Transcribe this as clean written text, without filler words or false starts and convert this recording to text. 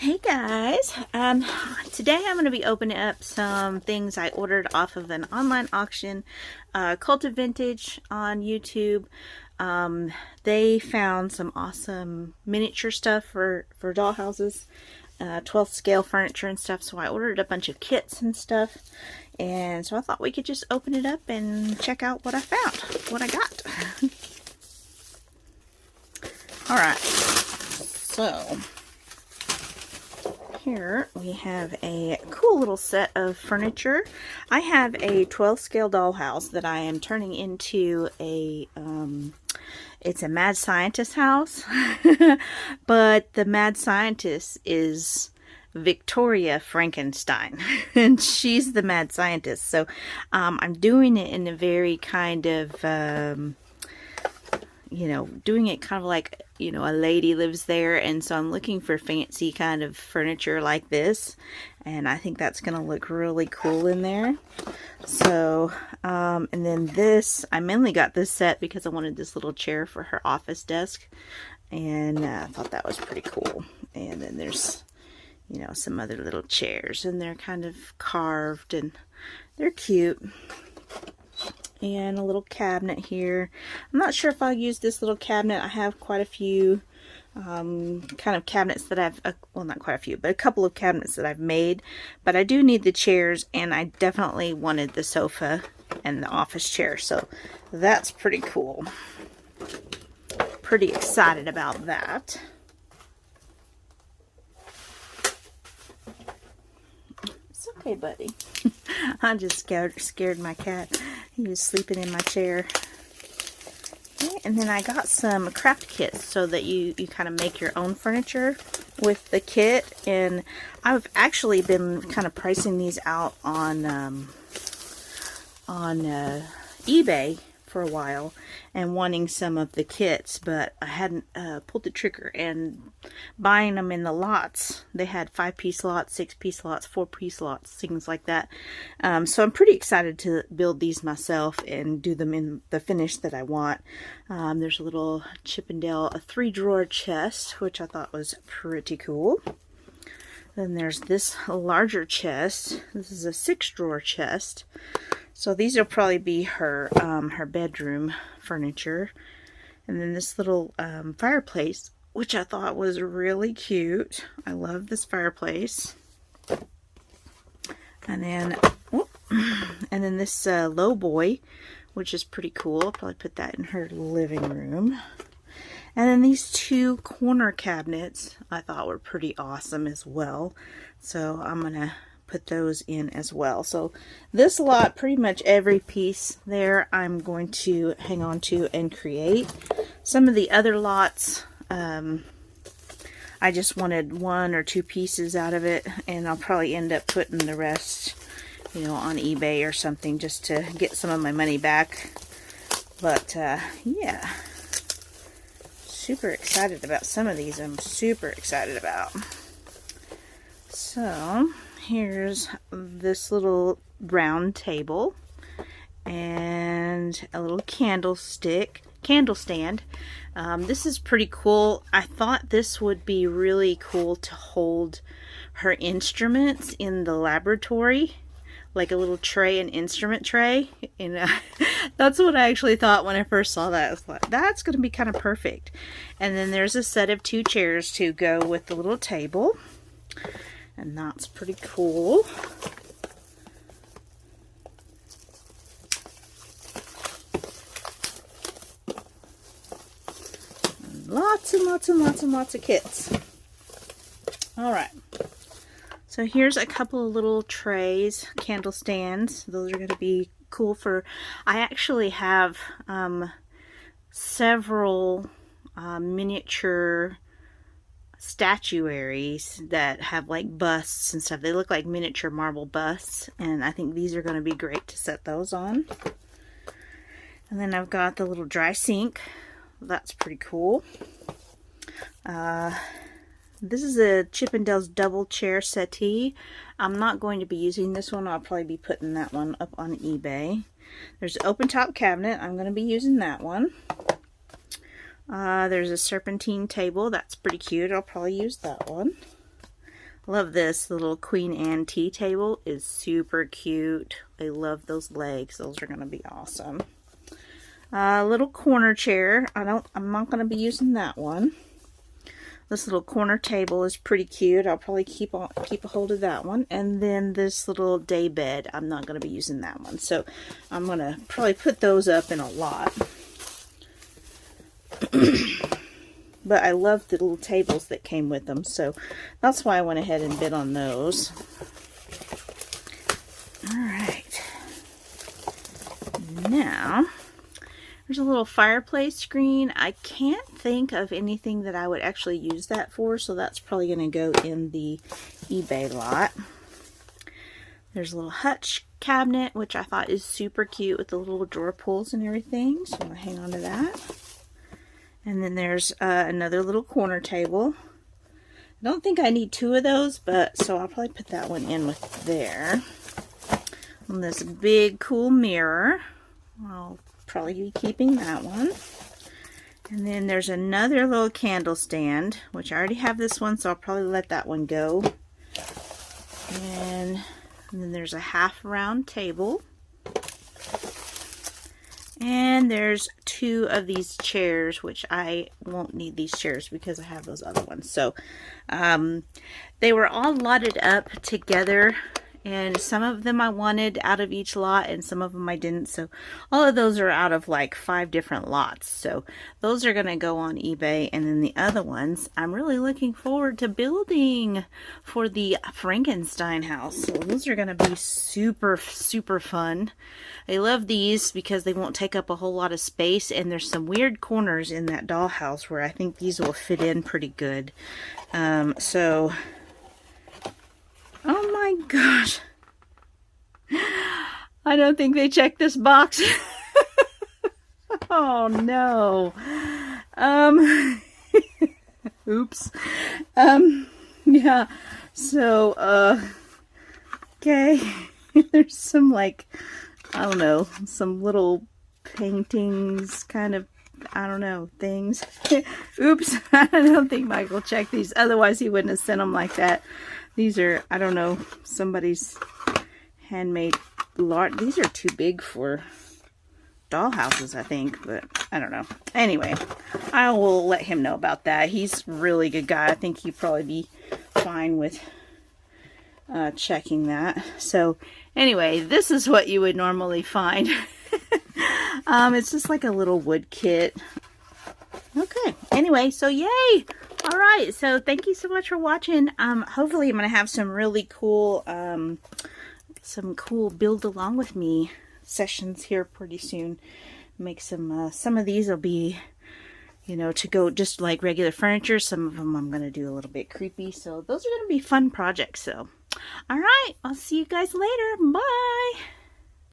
Hey guys, today I'm going to be opening up some things I ordered off of an online auction, Cult of Vintage on YouTube. They found some awesome miniature stuff for dollhouses, 12th scale furniture and stuff, so I ordered a bunch of kits and stuff, and so I thought we could just open it up and check out what I found, what I got. Alright, so here we have a cool little set of furniture. I have a 12 scale dollhouse that I am turning into a, it's a mad scientist house, but the mad scientist is Victoria Frankenstein, and she's the mad scientist. So I'm doing it in a very kind of, you know, doing it kind of like, you know, a lady lives there, and so I'm looking for fancy kind of furniture like this, and I think that's gonna look really cool in there. So and then this, I mainly got this set because I wanted this little chair for her office desk, and I thought that was pretty cool. And then there's, you know, some other little chairs, and they're kind of carved and they're cute. And a little cabinet here. I'm not sure if I'll use this little cabinet. I have quite a few kind of cabinets that I've, well, not quite a few, but a couple of cabinets that I've made. But I do need the chairs, and I definitely wanted the sofa and the office chair. So that's pretty cool. Pretty excited about that. It's okay, buddy. I just scared my cat. He was sleeping in my chair. Okay, and then I got some craft kits so that you kind of make your own furniture with the kit. And I've actually been kind of pricing these out on eBay for a while and wanting some of the kits, but I hadn't pulled the trigger and buying them in the lots. They had 5-piece lots, 6-piece lots, 4-piece lots, things like that. So I'm pretty excited to build these myself and do them in the finish that I want. There's a little Chippendale, a 3-drawer chest, which I thought was pretty cool. Then there's this larger chest. This is a 6-drawer chest. So these will probably be her her bedroom furniture. And then this little fireplace, which I thought was really cute. I love this fireplace. And then, and then this low boy, which is pretty cool. I'll probably put that in her living room. And then these 2 corner cabinets I thought were pretty awesome as well. So I'm gonna put those in as well. So this lot, pretty much every piece there, I'm going to hang on to and create. Some of the other lots, I just wanted 1 or 2 pieces out of it, and I'll probably end up putting the rest, you know, on eBay or something just to get some of my money back. But yeah, super excited about some of these. I'm super excited about. So here's this little round table and a little candle stand. This is pretty cool. I thought this would be really cool to hold her instruments in the laboratory, like a little tray, an instrument tray. And that's what I actually thought when I first saw that. I was like, that's going to be kind of perfect. And then there's a set of 2 chairs to go with the little table. And that's pretty cool. And lots and lots and lots and lots of kits. Alright. So here's a couple of little trays, candle stands. Those are going to be cool for... I actually have several miniature statuaries that have like busts and stuff. They look like miniature marble busts, and I think these are going to be great to set those on. And then I've got the little dry sink. That's pretty cool. This is a Chippendale's double chair settee. I'm not going to be using this one. I'll probably be putting that one up on eBay. There's an open top cabinet. I'm going to be using that one. There's a serpentine table. That's pretty cute. I'll probably use that one. Love this. The little Queen Anne tea table is super cute. I love those legs. Those are going to be awesome. Little corner chair. I'm not going to be using that one. This little corner table is pretty cute. I'll probably keep a hold of that one. And then this little day bed, I'm not going to be using that one. So I'm going to probably put those up in a lot. But I love the little tables that came with them. So that's why I went ahead and bid on those. Alright. Now, there's a little fireplace screen. I can't think of anything that I would actually use that for, so that's probably going to go in the eBay lot. There's a little hutch cabinet, which I thought is super cute with the little drawer pulls and everything, so I'm going to hang on to that. And then there's another little corner table. I don't think I need two of those, but so I'll probably put that one in with there. And this big cool mirror. I'll probably be keeping that one. And then there's another little candle stand, which I already have this one, so I'll probably let that one go. And then there's a half round table. And there's two of these chairs, which I won't need these chairs because I have those other ones. So they were all lotted up together, and some of them I wanted out of each lot and some of them I didn't. So all of those are out of like 5 different lots. So those are going to go on eBay. And then the other ones I'm really looking forward to building for the Frankenstein house. So those are going to be super, super fun. I love these because they won't take up a whole lot of space, and there's some weird corners in that dollhouse where I think these will fit in pretty good. So oh my gosh. I don't think they checked this box. Oh no. Oops. Yeah. So, okay. There's some, like, I don't know, some little paintings, kind of, I don't know, things. Oops. I don't think Michael checked these. Otherwise, he wouldn't have sent them like that. These are, I don't know, somebody's handmade large. These are too big for dollhouses, I think, but I don't know. Anyway, I will let him know about that. He's a really good guy. I think he'd probably be fine with checking that. So anyway, this is what you would normally find. It's just like a little wood kit. Okay, anyway, so yay! All right, so thank you so much for watching. Hopefully I'm going to have some really cool, build along with me sessions here pretty soon. Make some of these will be, you know, to go just like regular furniture. Some of them I'm going to do a little bit creepy. So those are going to be fun projects. So, all right, I'll see you guys later. Bye.